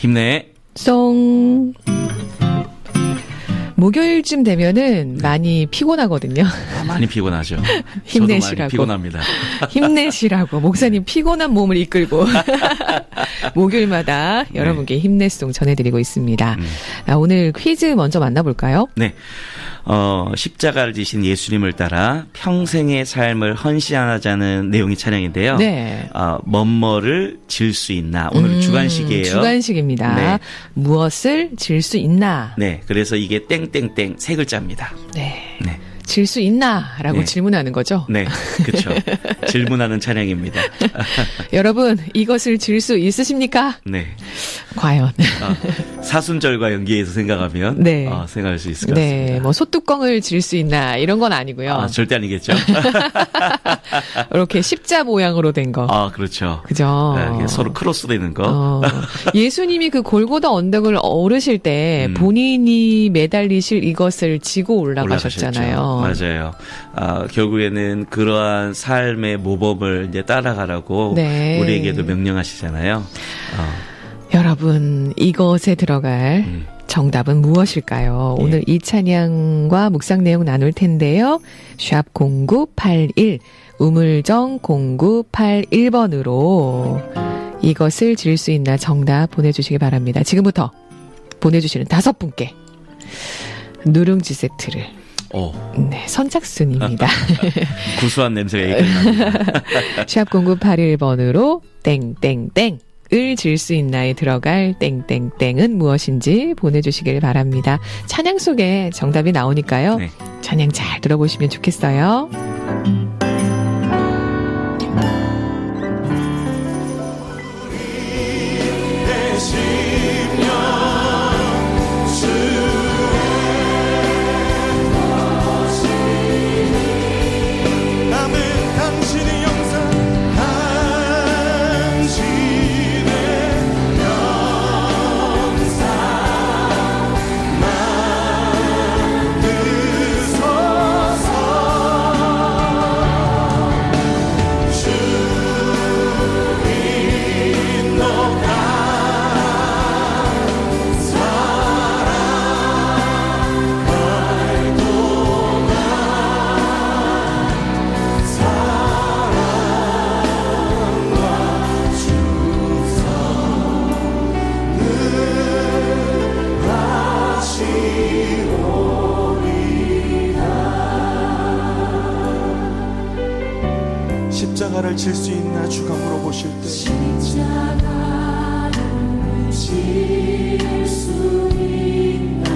힘내. 송. 목요일쯤 되면은 많이 피곤하거든요. 많이 피곤하죠. 힘내시라고. 저도 많이 피곤합니다. 힘내시라고. 목사님 피곤한 몸을 이끌고 목요일마다 여러분께 힘내송 전해드리고 있습니다. 오늘 퀴즈 먼저 만나볼까요? 네. 십자가를 지신 예수님을 따라 평생의 삶을 헌신하자는 내용의 찬양인데요. 네. 뭐뭐를 질 수 있나. 오늘 주관식이에요. 주관식입니다. 네. 무엇을 질 수 있나. 네. 그래서 이게 땡땡땡 세 글자입니다. 네. 네. 질 수 있나? 라고 네. 질문하는 거죠. 네. 그렇죠. 질문하는 찬양입니다. 여러분, 이것을 질 수 있으십니까? 네. 과연. 사순절과 연계해서 생각하면 네. 생각할 수 있을 것 같습니다. 네. 뭐 소뚜껑을 질 수 있나 이런 건 아니고요. 절대 아니겠죠. 이렇게 십자 모양으로 된 거. 그렇죠. 그죠. 네, 서로 크로스 되는 거. 예수님이 그 골고다 언덕을 오르실 때 본인이 매달리실 이것을 지고 올라가셨잖아요. 맞아요. 결국에는 그러한 삶의 모범을 이제 따라가라고 네. 우리에게도 명령하시잖아요. 여러분, 이것에 들어갈 정답은 무엇일까요? 예. 오늘 이 찬양과 묵상 내용 나눌 텐데요. 샵 0981, 우물정 0981번으로 이것을 질 수 있나 정답 보내주시기 바랍니다. 지금부터 보내주시는 5분께 누룽지 세트를. 네, 선착순입니다. 구수한 냄새가 얘기합니다. 샵 0981번으로 땡땡땡을 질 수 있나에 들어갈 땡땡땡은 무엇인지 보내주시길 바랍니다. 찬양 속에 정답이 나오니까요. 네. 찬양 잘 들어보시면 좋겠어요. 십자가를 질 수 있나 주가 물어보실 때 십자가를 질 수 있나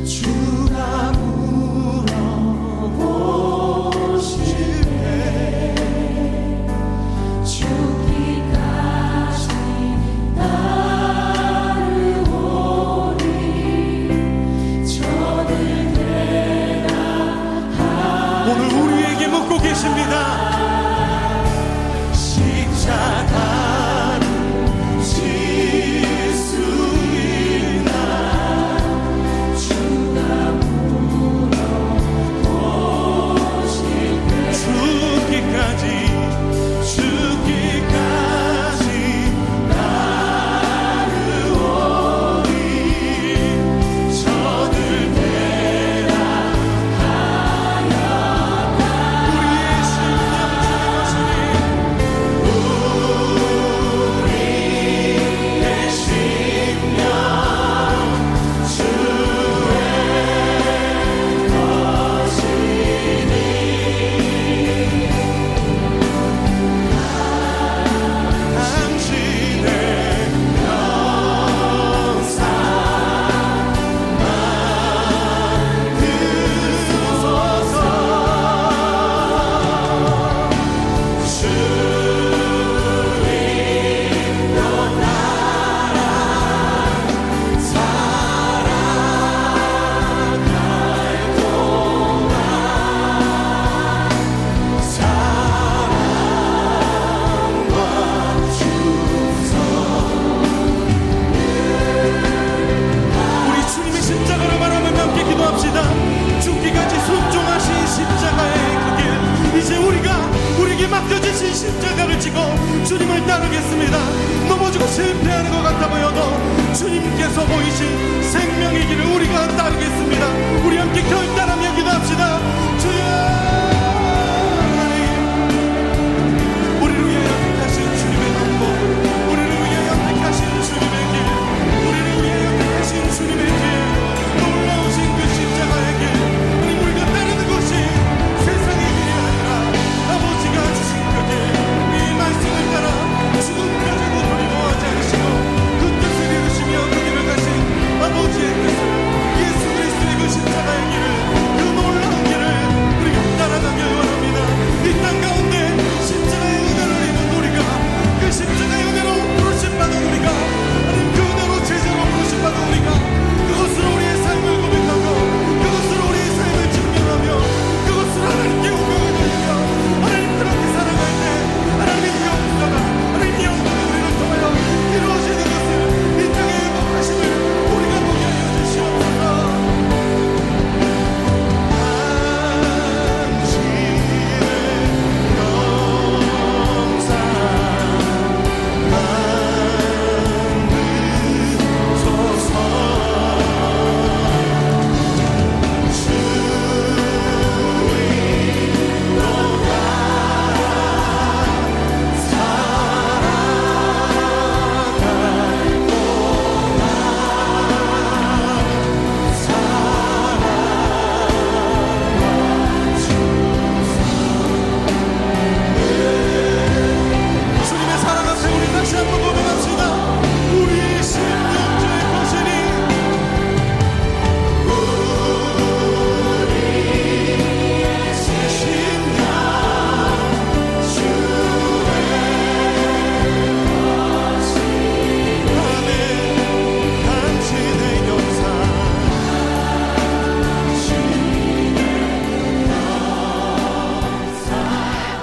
주가 물어보실 때 죽기까지 따르오리 저를 대답하리 오늘 우리에게 묻고 계십니다. 십자가를 질 수 있나 십자가를 지고 주님을 따르겠습니다. 넘어지고 실패하는 것 같아 보여도 주님께서 보이신 생명의 길을 우리가 따르겠습니다. 우리 함께 결단하며 기도합시다. 주여, 우리를 위하여 택하신 주님의 방법, 우리를 위하여 택하신 주님의 길, 우리를 위하여 택하신 주님의 길, 놀라우신 그 십자가의 길, 우리 우리가 따르는 것이 세상의 길이 아니라 아버지가 주신 그 길, 이 말씀을 따라 죽음까지도 두려워하지 않으시고 그 뜻을 이루시며 그 길을 가신 아버지의 뜻을, 예수 그리스도의 그 십자가의 길을, 그 놀라운 길을 우리가 따라가며 원합니다. 이 땅 가운데 십자가의 은혜를 입은 우리가, 그 십자가의 은혜로 부르심받은 우리가, 하나님 그 은혜로 제자로 부르심받은 우리가, 그것으로 우리의 삶을 고백하고 그것으로 우리의 삶을 증명하며 그것으로 하나님께 영광을 돌리며 하나님 그렇게 살아갈 때 하나님의 영광가, 하나님의 영광이 우리를 통하여 이루어지는 것을, 이 땅의 행복하심을 우리가 보게 하여 주시옵소서. 주님의 사랑 앞에 우리 다시 한번 고백합시다. 우리 심령주의 거신이, 우리의 심령 주의 거신, 하늘 당신의 영상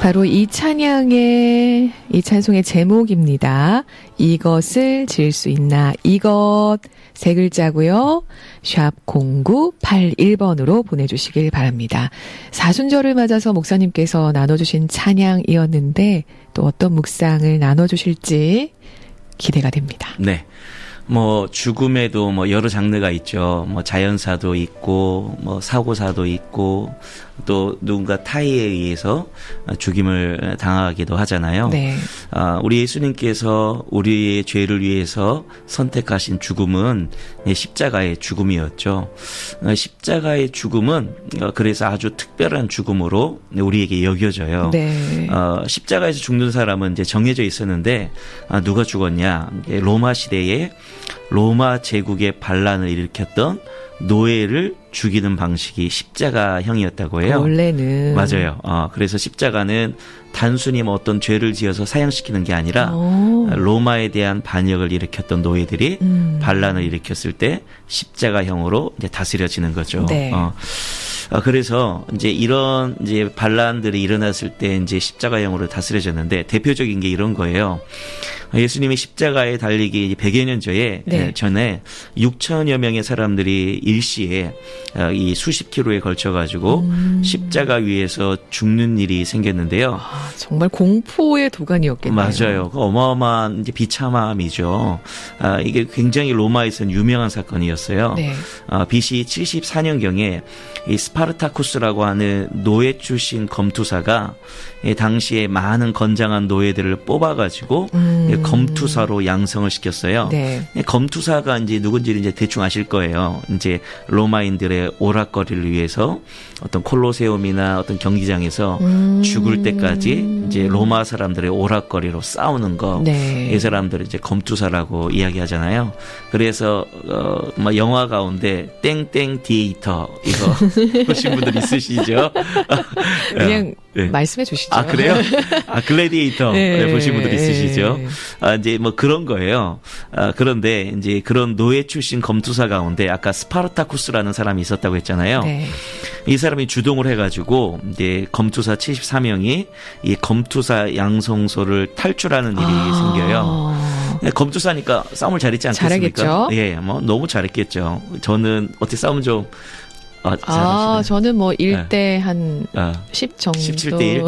바로 이 찬양의, 이 찬송의 제목입니다. 이것을 지을 수 있나. 이것 세 글자고요. 샵 0981번으로 보내주시길 바랍니다. 사순절을 맞아서 목사님께서 나눠주신 찬양이었는데 또 어떤 묵상을 나눠주실지 기대가 됩니다. 네. 뭐 죽음에도 뭐 여러 장르가 있죠. 뭐 자연사도 있고 뭐 사고사도 있고 또 누군가 타의에 의해서 죽임을 당하기도 하잖아요. 네. 우리 예수님께서 우리의 죄를 위해서 선택하신 죽음은 십자가의 죽음이었죠. 십자가의 죽음은 그래서 아주 특별한 죽음으로 우리에게 여겨져요. 네. 십자가에서 죽는 사람은 이제 정해져 있었는데 누가 죽었냐? 로마 시대에 로마 제국의 반란을 일으켰던 노예를 죽이는 방식이 십자가형이었다고 해요. 원래는. 맞아요. 그래서 십자가는 단순히 뭐 어떤 죄를 지어서 사형시키는 게 아니라 로마에 대한 반역을 일으켰던 노예들이 반란을 일으켰을 때 십자가형으로 이제 다스려지는 거죠. 네. 그래서 이제 이런 이제 반란들이 일어났을 때 이제 십자가형으로 다스려졌는데 대표적인 게 이런 거예요. 예수님이 십자가에 달리기 100여 년 전에 6천여 명의 사람들이 일시에 이 수십 킬로에 걸쳐가지고 십자가 위에서 죽는 일이 생겼는데요. 정말 공포의 도가니였겠네요. 맞아요. 그 어마어마한 이제 비참함이죠. 이게 굉장히 로마에서는 유명한 사건이었어요. 네. BC 74년경에 이 스파르타쿠스라고 하는 노예 출신 검투사가 당시에 많은 건장한 노예들을 뽑아가지고 검투사로 양성을 시켰어요. 네. 검투사가 이제 누군지 이제 대충 아실 거예요. 이제 로마인들의 오락거리를 위해서 어떤 콜로세움이나 어떤 경기장에서 죽을 때까지 이제 로마 사람들의 오락거리로 싸우는 거. 네. 이 사람들을 이제 검투사라고 이야기하잖아요. 그래서 뭐 영화 가운데 땡땡 디에이터 이거 보신 분들 있으시죠? 그냥 네. 말씀해 주시죠. 그래요? 글래디에이터 네. 보신 분들 있으시죠? 이제 뭐 그런 거예요. 그런데 이제 그런 노예 출신 검투사 가운데 아까 스파르타쿠스라는 사람이 있었다고 했잖아요. 네. 이 사람이 주동을 해가지고 이제 검투사 74명이 이 검투사 양성소를 탈출하는 일이 생겨요. 검투사니까 싸움을 잘했지 않겠습니까? 잘하겠죠. 예, 뭐 너무 잘했겠죠. 저는 어떻게 싸움 좀 잘하시나요? 저는 뭐 1대 한 10 정도. 17대 1.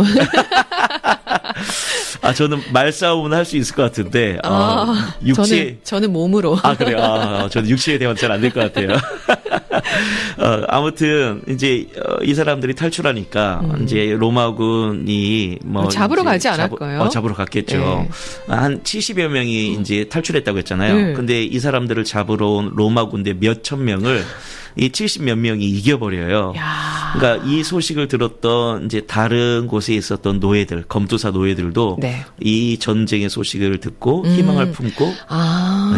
저는 말싸움은 할 수 있을 것 같은데, 육체. 저는 몸으로. 그래요. 저는 육체에 대한 잘 안 될 것 같아요. 아무튼, 이제, 이 사람들이 탈출하니까, 이제 로마군이 잡으러 이제 가지 않을까요? 잡으러 갔겠죠. 네. 한 70여 명이 이제 탈출했다고 했잖아요. 네. 근데 이 사람들을 잡으러 온 로마 군대 몇천 명을 이 70몇 명이 이겨버려요. 야. 그러니까 이 소식을 들었던 이제 다른 곳에 있었던 노예들, 검투사 노예들도 네. 이 전쟁의 소식을 듣고 희망을 품고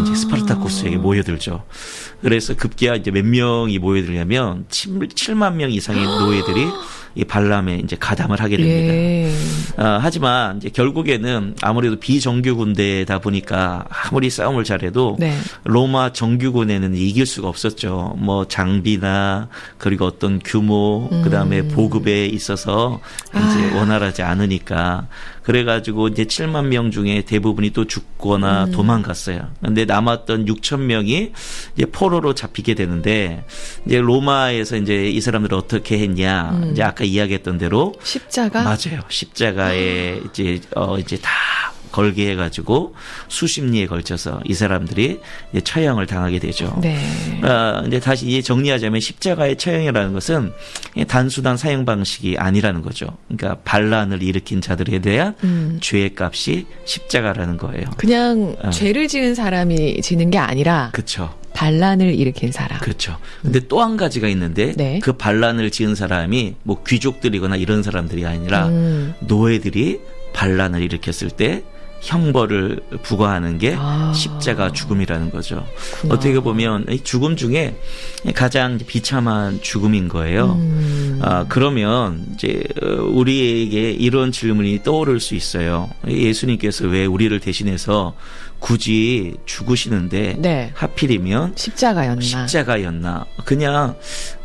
이제 스파르타쿠스에게 모여들죠. 그래서 급기야 이제 몇 명이 모여들냐면 7만 명 이상의 노예들이 이 발람에 이제 가담을 하게 됩니다. 예. 하지만 이제 결국에는 아무래도 비정규 군대다 보니까 아무리 싸움을 잘해도 네. 로마 정규군에는 이길 수가 없었죠. 뭐 장비나 그리고 어떤 규모, 그다음에 보급에 있어서 이제 원활하지 않으니까 그래가지고 이제 7만 명 중에 대부분이 또 죽거나 도망갔어요. 근데 남았던 6천 명이 이제 포로로 잡히게 되는데 이제 로마에서 이제 이 사람들을 어떻게 했냐? 이제 아까 이야기했던 대로 십자가? 맞아요. 십자가에 이제 다 걸게 해가지고 수십 리에 걸쳐서 이 사람들이 이제 처형을 당하게 되죠. 네. 이제 다시 이제 정리하자면 십자가의 처형이라는 것은 단순한 사형 방식이 아니라는 거죠. 그러니까 반란을 일으킨 자들에 대한 죄의 값이 십자가라는 거예요. 그냥 죄를 지은 사람이 지는 게 아니라 그렇죠. 반란을 일으킨 사람. 그렇죠. 근데 또 한 가지가 있는데 네. 그 반란을 지은 사람이 뭐 귀족들이거나 이런 사람들이 아니라 노예들이 반란을 일으켰을 때 형벌을 부과하는 게 십자가 죽음이라는 거죠. 그렇구나. 어떻게 보면 이 죽음 중에 가장 비참한 죽음인 거예요. 그러면 이제 우리에게 이런 질문이 떠오를 수 있어요. 예수님께서 왜 우리를 대신해서 굳이 죽으시는데 네. 하필이면 십자가였나? 그냥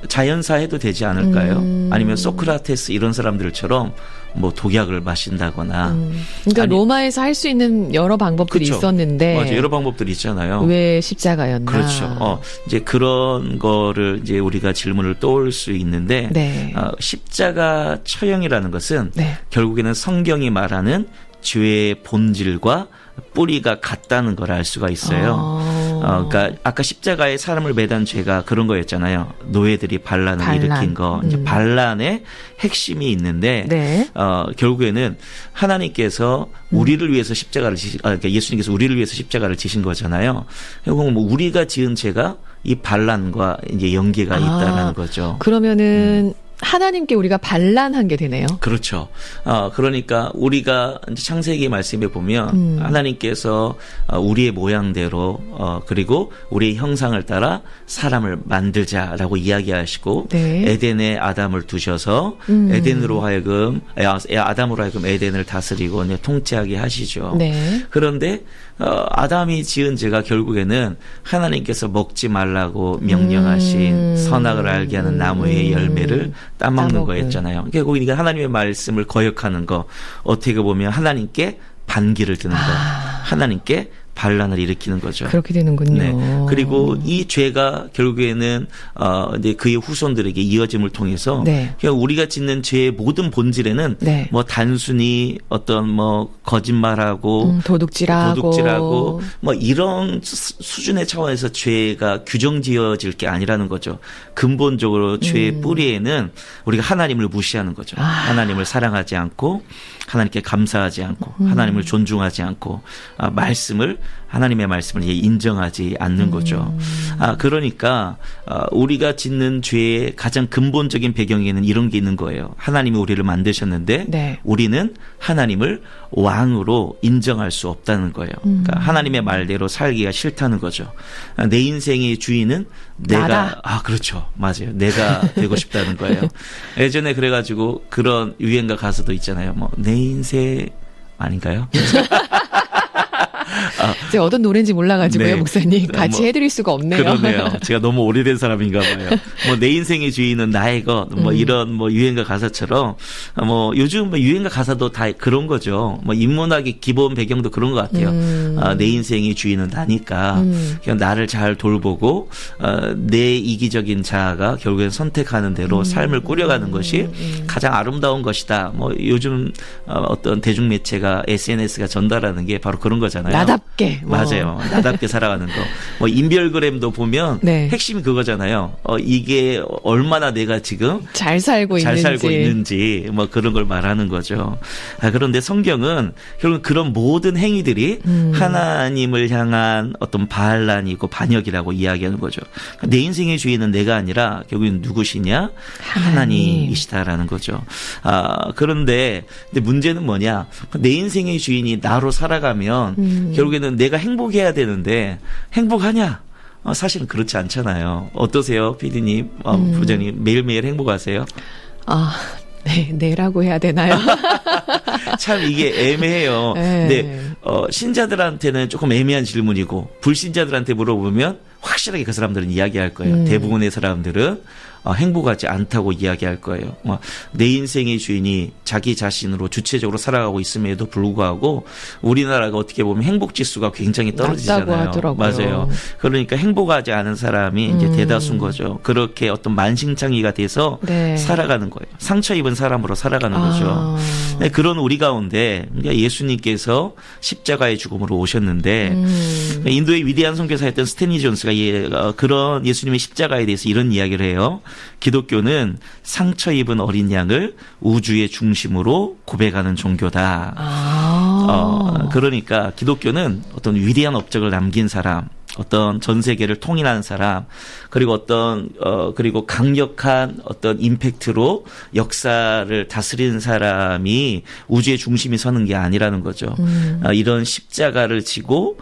자연사 해도 되지 않을까요? 아니면 소크라테스 이런 사람들처럼 뭐 독약을 마신다거나. 그러니까 아니, 로마에서 할 수 있는 여러 방법들이 그쵸. 있었는데 맞아요. 여러 방법들이 있잖아요. 왜 십자가였나? 그렇죠. 이제 그런 거를 이제 우리가 질문을 떠올 수 있는데 네. 십자가 처형이라는 것은 네. 결국에는 성경이 말하는 죄의 본질과 뿌리가 같다는 걸 알 수가 있어요. 그러니까 아까 십자가에 사람을 매단 죄가 그런 거였잖아요. 노예들이 반란을 일으킨 거. 이제 반란의 핵심이 있는데 네. 결국에는 하나님께서 우리를 위해서 그러니까 예수님께서 우리를 위해서 십자가를 지신 거잖아요. 결국 뭐 우리가 지은 죄가 이 반란과 이제 연계가 있다라는 거죠. 그러면은 하나님께 우리가 반란한 게 되네요. 그렇죠. 그러니까 우리가 이제 창세기 말씀에 보면 하나님께서 우리의 모양대로 그리고 우리의 형상을 따라 사람을 만들자라고 이야기하시고 네. 에덴에 아담을 두셔서 에덴으로 하여금 아담으로 하여금 에덴을 다스리고 통치하게 하시죠. 네. 그런데 아담이 지은 죄가 결국에는 하나님께서 먹지 말라고 명령하신 선악을 알게 하는 나무의 열매를 따먹는 거였잖아요. 결국 그러니까 하나님의 말씀을 거역하는 거, 어떻게 보면 하나님께 반기를 드는 거, 하나님께 반란을 일으키는 거죠. 그렇게 되는군요. 네. 그리고 이 죄가 결국에는 이제 그의 후손들에게 이어짐을 통해서 네. 그냥 우리가 짓는 죄의 모든 본질에는 네. 뭐 단순히 어떤 뭐 거짓말하고 도둑질하고 뭐 이런 수준의 차원에서 죄가 규정지어질 게 아니라는 거죠. 근본적으로 죄의 뿌리에는 우리가 하나님을 무시하는 거죠. 하나님을 사랑하지 않고 하나님께 감사하지 않고 하나님을 존중하지 않고 하나님의 말씀을 인정하지 않는 거죠. 그러니까 우리가 짓는 죄의 가장 근본적인 배경에는 이런 게 있는 거예요. 하나님이 우리를 만드셨는데 네. 우리는 하나님을 왕으로 인정할 수 없다는 거예요. 그러니까 하나님의 말대로 살기가 싫다는 거죠. 내 인생의 주인은 나다. 그렇죠. 맞아요. 내가 되고 싶다는 거예요. 예전에 그래가지고 그런 유행가 가사도 있잖아요. 뭐 내 인생 아닌가요? 제가 어떤 노래인지 몰라가지고요, 네. 목사님. 같이 뭐, 해드릴 수가 없네요. 그러네요. 제가 너무 오래된 사람인가 봐요. 뭐 내 인생의 주인은 나의 것, 뭐 이런 뭐 유행가 가사처럼 뭐 요즘 뭐 유행가 가사도 다 그런 거죠. 뭐 인문학의 기본 배경도 그런 것 같아요. 내 인생의 주인은 나니까 그냥 나를 잘 돌보고 내 이기적인 자아가 결국엔 선택하는 대로 삶을 꾸려가는 것이 가장 아름다운 것이다. 뭐 요즘 어떤 대중매체가 SNS가 전달하는 게 바로 그런 거잖아요. 나답게. 뭐. 맞아요. 나답게 살아가는 거. 뭐 인별그램도 보면 네. 핵심이 그거잖아요. 이게 얼마나 내가 지금 잘 살고 있는지 뭐 그런 걸 말하는 거죠. 그런데 성경은 결국 그런 모든 행위들이 하나님을 향한 어떤 반란이고 반역이라고 이야기하는 거죠. 내 인생의 주인은 내가 아니라 결국엔 누구시냐? 하나님이시다라는 거죠. 그런데 근데 문제는 뭐냐? 내 인생의 주인이 나로 살아가면 결국에는 내가 행복해야 되는데 행복하냐? 사실은 그렇지 않잖아요. 어떠세요, PD님, 부장님 매일매일 행복하세요? 네, 네라고 해야 되나요? 참 이게 애매해요. 네. 근데 신자들한테는 조금 애매한 질문이고 불신자들한테 물어보면 확실하게 그 사람들은 이야기할 거예요. 대부분의 사람들은 행복하지 않다고 이야기할 거예요. 내 인생의 주인이 자기 자신으로 주체적으로 살아가고 있음에도 불구하고 우리나라가 어떻게 보면 행복 지수가 굉장히 떨어지잖아요. 낮다고 하더라고요. 맞아요. 그러니까 행복하지 않은 사람이 이제 대다수인 거죠. 그렇게 어떤 만신창이가 돼서 네. 살아가는 거예요. 상처 입은 사람으로 살아가는 거죠. 네, 그런 우리 가운데 예수님께서 십자가의 죽음으로 오셨는데 인도의 위대한 선교사였던 스탠리 존스가 그런 예수님의 십자가에 대해서 이런 이야기를 해요. 기독교는 상처 입은 어린 양을 우주의 중심으로 고백하는 종교다. 그러니까 기독교는 어떤 위대한 업적을 남긴 사람, 어떤 전 세계를 통일하는 사람, 그리고 그리고 강력한 어떤 임팩트로 역사를 다스리는 사람이 우주의 중심이 서는 게 아니라는 거죠. 이런 십자가를 지고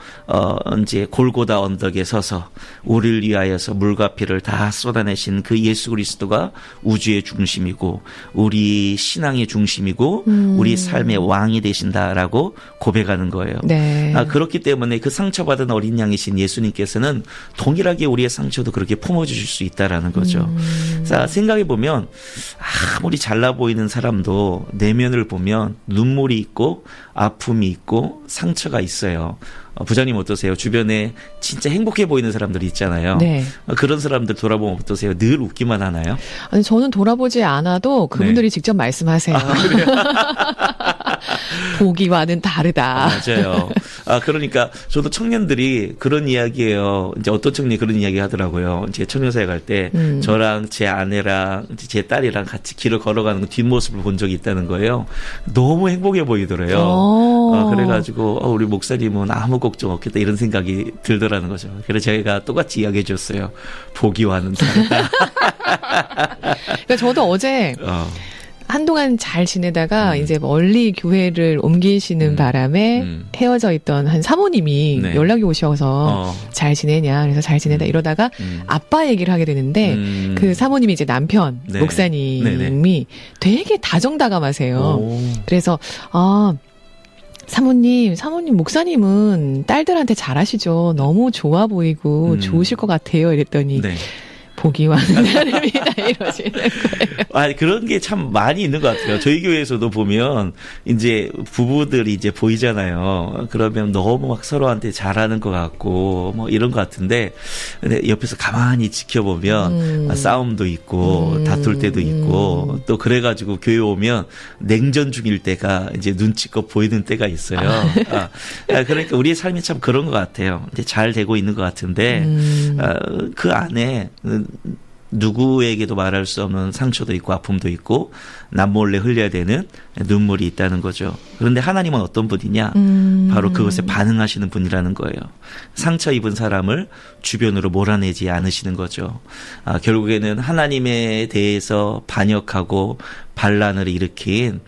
이제 골고다 언덕에 서서 우리를 위하여서 물과 피를 다 쏟아내신 그 예수 그리스도가 우주의 중심이고 우리 신앙의 중심이고 우리 삶의 왕이 되신다라고 고백하는 거예요. 네. 그렇기 때문에 그 상처받은 어린 양이신 예수님께서는 동일하게 우리의 상처도 그렇게 품어주실 수 있다라는 거죠. 자, 생각해 보면 아무리 잘나 보이는 사람도 내면을 보면 눈물이 있고 아픔이 있고 상처가 있어요. 부장님 어떠세요? 주변에 진짜 행복해 보이는 사람들이 있잖아요. 네. 그런 사람들 돌아보면 어떠세요? 늘 웃기만 하나요? 아니, 저는 돌아보지 않아도 그분들이 네. 직접 말씀하세요. 보기와는 다르다. 맞아요. 그러니까 저도 청년들이 그런 이야기예요. 이제 어떤 청년이 그런 이야기 하더라고요. 이제 청년사에 갈 때 저랑 제 아내랑 제 딸이랑 같이 길을 걸어가는 뒷모습을 본 적이 있다는 거예요. 너무 행복해 보이더래요. 그래가지고 우리 목사님은 아무 걱정 없겠다 이런 생각이 들더라는 거죠. 그래서 제가 똑같이 이야기해 줬어요. 보기와는 다르다. 그러니까 저도 어제 한동안 잘 지내다가 이제 멀리 교회를 옮기시는 바람에 헤어져 있던 한 사모님이 네. 연락이 오셔서 잘 지내냐 그래서 잘 지내다 이러다가 아빠 얘기를 하게 되는데 그 사모님이 이제 남편 네. 목사님이 네네. 되게 다정다감하세요. 오. 그래서 사모님 목사님은 딸들한테 잘하시죠. 너무 좋아 보이고 좋으실 것 같아요. 이랬더니 네. 보기와는 다릅니다. 이러시는 거예요. 그런 게 참 많이 있는 것 같아요. 저희 교회에서도 보면 이제 부부들이 이제 보이잖아요. 그러면 너무 막 서로한테 잘하는 것 같고 뭐 이런 것 같은데 근데 옆에서 가만히 지켜보면 싸움도 있고 다툴 때도 있고 또 그래가지고 교회 오면 냉전 중일 때가 이제 눈치껏 보이는 때가 있어요. 그러니까 우리의 삶이 참 그런 것 같아요. 이제 잘 되고 있는 것 같은데 그 안에 누구에게도 말할 수 없는 상처도 있고 아픔도 있고 남몰래 흘려야 되는 눈물이 있다는 거죠. 그런데 하나님은 어떤 분이냐? 바로 그것에 반응하시는 분이라는 거예요. 상처 입은 사람을 주변으로 몰아내지 않으시는 거죠. 결국에는 하나님에 대해서 반역하고 반란을 일으킨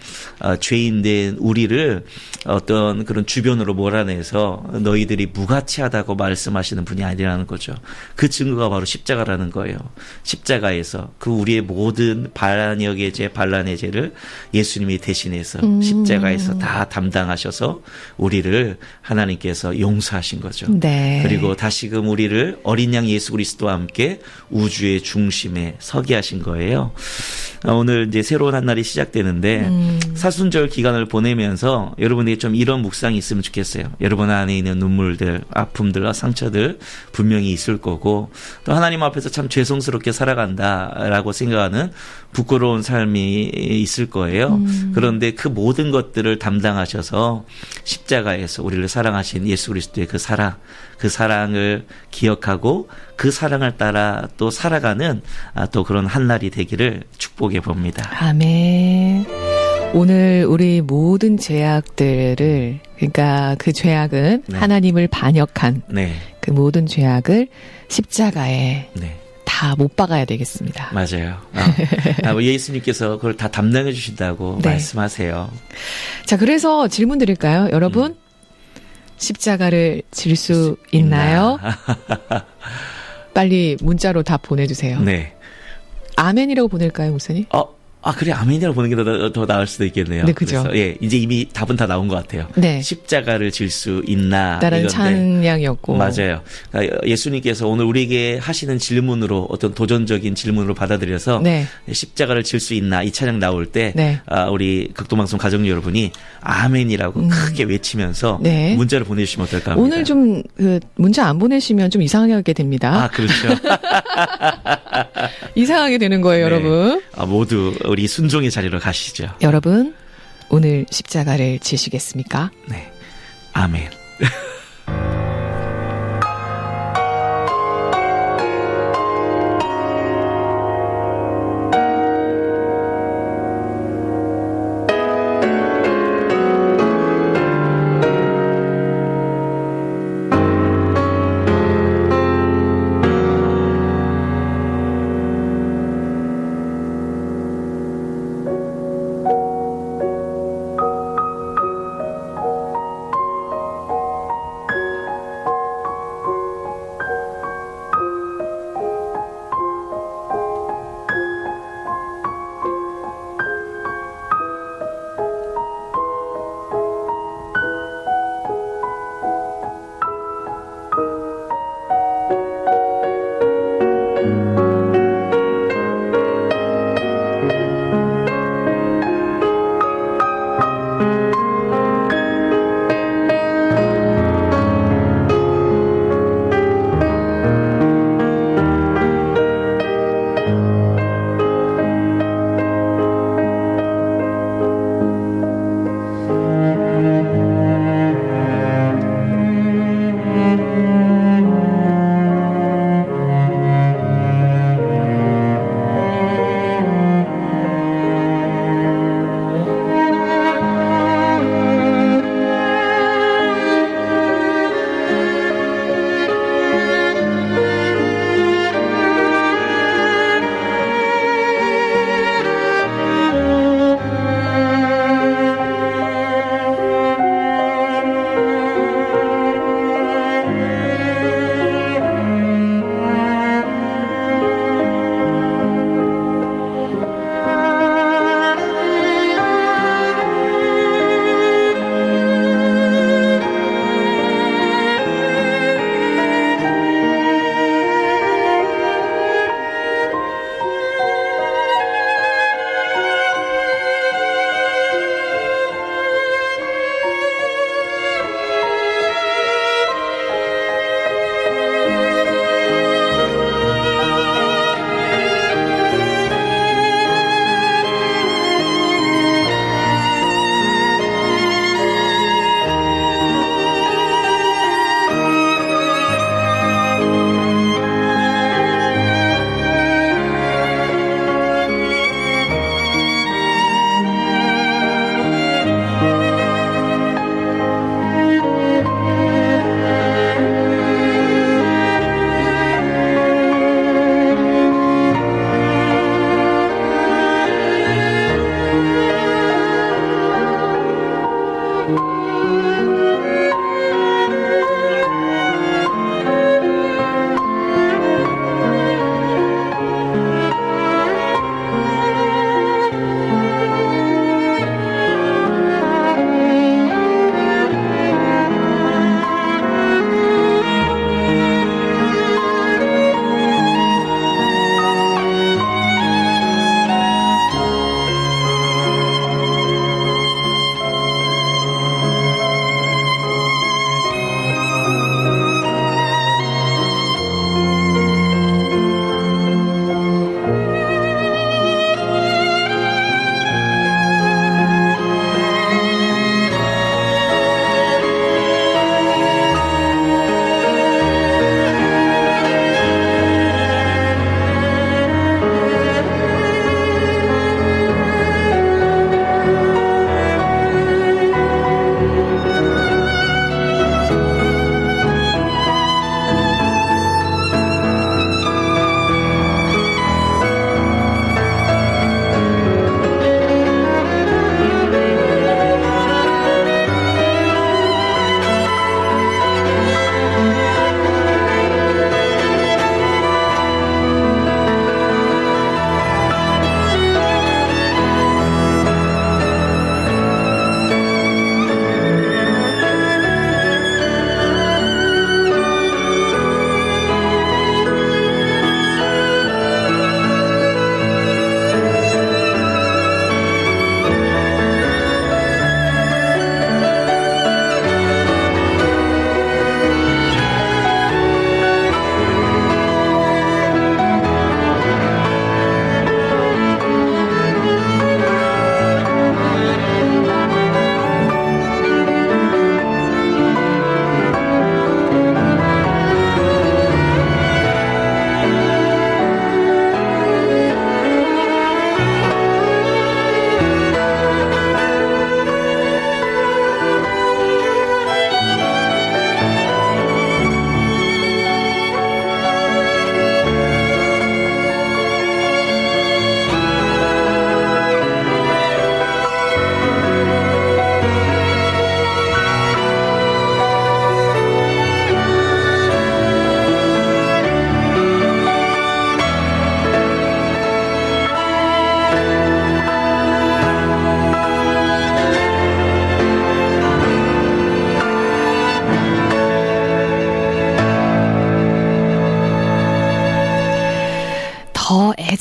죄인된 우리를 어떤 그런 주변으로 몰아내서 너희들이 무가치하다고 말씀하시는 분이 아니라는 거죠. 그 증거가 바로 십자가라는 거예요. 십자가에서 그 우리의 모든 반역의 죄, 반란의 죄를 예수님이 대신해서 십자가에서 다 담당하셔서 우리를 하나님께서 용서하신 거죠. 네. 그리고 다시금 우리를 어린 양 예수 그리스도와 함께 우주의 중심에 서게 하신 거예요. 오늘 이제 새로운 한 날이 시작되는데 사순절 기간을 보내면서 여러분에게 좀 이런 묵상이 있으면 좋겠어요. 여러분 안에 있는 눈물들, 아픔들과 상처들 분명히 있을 거고 또 하나님 앞에서 참 죄송스럽게 살아간다라고 생각하는 부끄러운 삶이 있을 거예요. 그런데 그 모든 것들을 담당하셔서 십자가에서 우리를 사랑하신 예수 그리스도의 그 사랑을 기억하고 그 사랑을 따라 또 살아가는 또 그런 한 날이 되기를 축복해 봅니다. 아멘. 오늘 우리 모든 죄악들을, 그러니까 그 죄악은 네. 하나님을 반역한 네, 그 모든 죄악을 십자가에 네. 다 못 박아야 되겠습니다. 맞아요. 예수님께서 그걸 다 담당해 주신다고 네. 말씀하세요. 자, 그래서 질문 드릴까요? 여러분, 십자가를 질 수 있나요? 빨리 문자로 답 보내주세요. 네. 아멘이라고 보낼까요, 목사님? 그래, 아멘이라고 보는 게 더 나을 수도 있겠네요. 네, 그죠. 그래서, 예, 이제 이미 답은 다 나온 것 같아요. 네. 십자가를 질 수 있나. 다른 이건데. 찬양이었고. 맞아요. 그러니까 예수님께서 오늘 우리에게 하시는 질문으로 어떤 도전적인 질문으로 받아들여서 네. 십자가를 질 수 있나 이 찬양 나올 때 네. 우리 극동방송 가족 여러분이 아멘이라고 크게 외치면서 네. 문자를 보내주시면 어떨까 합니다. 오늘 좀 문자 안 보내시면 좀 이상하게 됩니다. 그렇죠. 이상하게 되는 거예요, 네. 여러분. 모두 우리 순종의 자리로 가시죠. 여러분, 오늘 십자가를 지시겠습니까? 네. 아멘.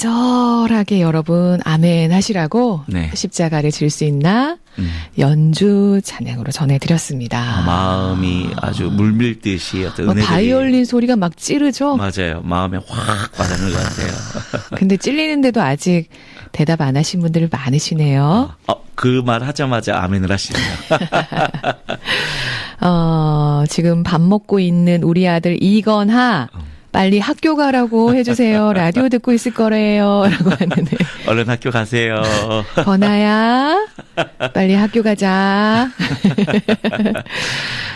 애절하게 여러분 아멘 하시라고 네. 십자가를 질 수 있나 연주 찬양으로 전해드렸습니다. 마음이 아주 물밀듯이 어떤 은혜들이 바이올린 소리가 막 찌르죠? 맞아요. 마음에 확 와닿는 것 같아요. 근데 찔리는데도 아직 대답 안 하신 분들 많으시네요. 그 말 하자마자 아멘을 하시네요. 지금 밥 먹고 있는 우리 아들 이건하 빨리 학교 가라고 해주세요. 라디오 듣고 있을 거래요. 라고 하는데 얼른 학교 가세요. 건아야 빨리 학교 가자.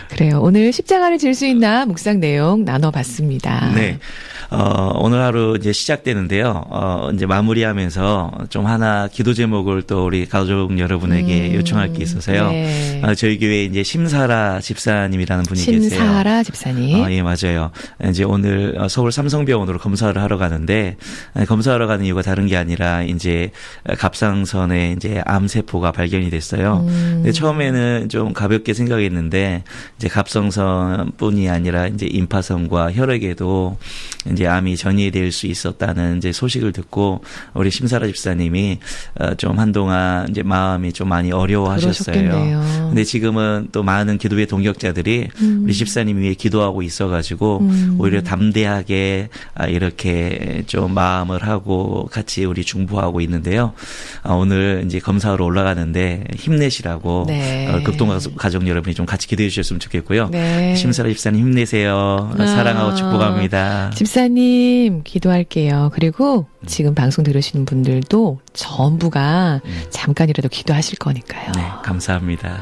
그래요. 오늘 십자가를 질 수 있나 묵상 내용 나눠봤습니다. 네. 오늘 하루 이제 시작되는데요. 이제 마무리하면서 좀 하나 기도 제목을 또 우리 가족 여러분에게 요청할 게 있어서요. 네. 저희 교회에 이제 심사라 집사님이라는 분이 계세요. 심사라 집사님. 예, 맞아요. 이제 오늘 서울 삼성병원으로 검사를 하러 가는데, 검사하러 가는 이유가 다른 게 아니라 이제 갑상선에 이제 암세포가 발견이 됐어요. 근데 처음에는 좀 가볍게 생각했는데, 이제 갑상선뿐이 아니라 이제 임파선과 혈액에도 이제 암이 전이될 수 있었다는 이제 소식을 듣고 우리 심사라 집사님이 좀 한동안 이제 마음이 좀 많이 어려워하셨어요. 그러셨겠네요. 근데 지금은 또 많은 기도의 동역자들이 우리 집사님 위해 기도하고 있어가지고 오히려 담대하게 이렇게 좀 마음을 하고 같이 우리 중보하고 있는데요. 오늘 이제 검사하러 올라가는데 힘내시라고 네. 극동가족 여러분이 좀 같이 기도해 주셨으면 좋겠고요. 네. 심사라 집사님 힘내세요. 사랑하고 축복합니다. 집사님 기도할게요. 그리고 지금 방송 들으시는 분들도 전부가 잠깐이라도 기도하실 거니까요. 네, 감사합니다.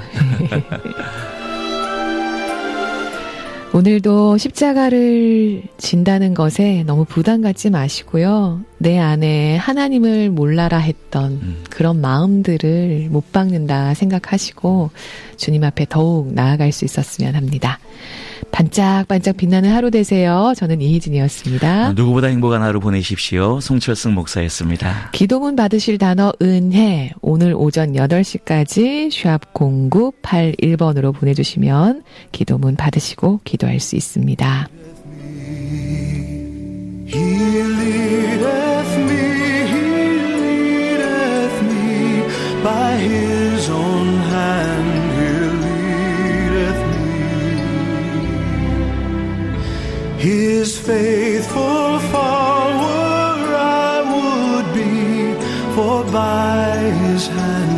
오늘도 십자가를 진다는 것에 너무 부담 갖지 마시고요. 내 안에 하나님을 몰라라 했던 그런 마음들을 못 박는다 생각하시고 주님 앞에 더욱 나아갈 수 있었으면 합니다. 반짝반짝 빛나는 하루 되세요. 저는 이희진이었습니다. 누구보다 행복한 하루 보내십시오. 송철승 목사였습니다. 기도문 받으실 단어 은혜 오늘 오전 8시까지 샵 0981번으로 보내주시면 기도문 받으시고 기도할 수 있습니다. He leadeth me by his own hand, he leadeth me. His faithful follower I would be, for by his hand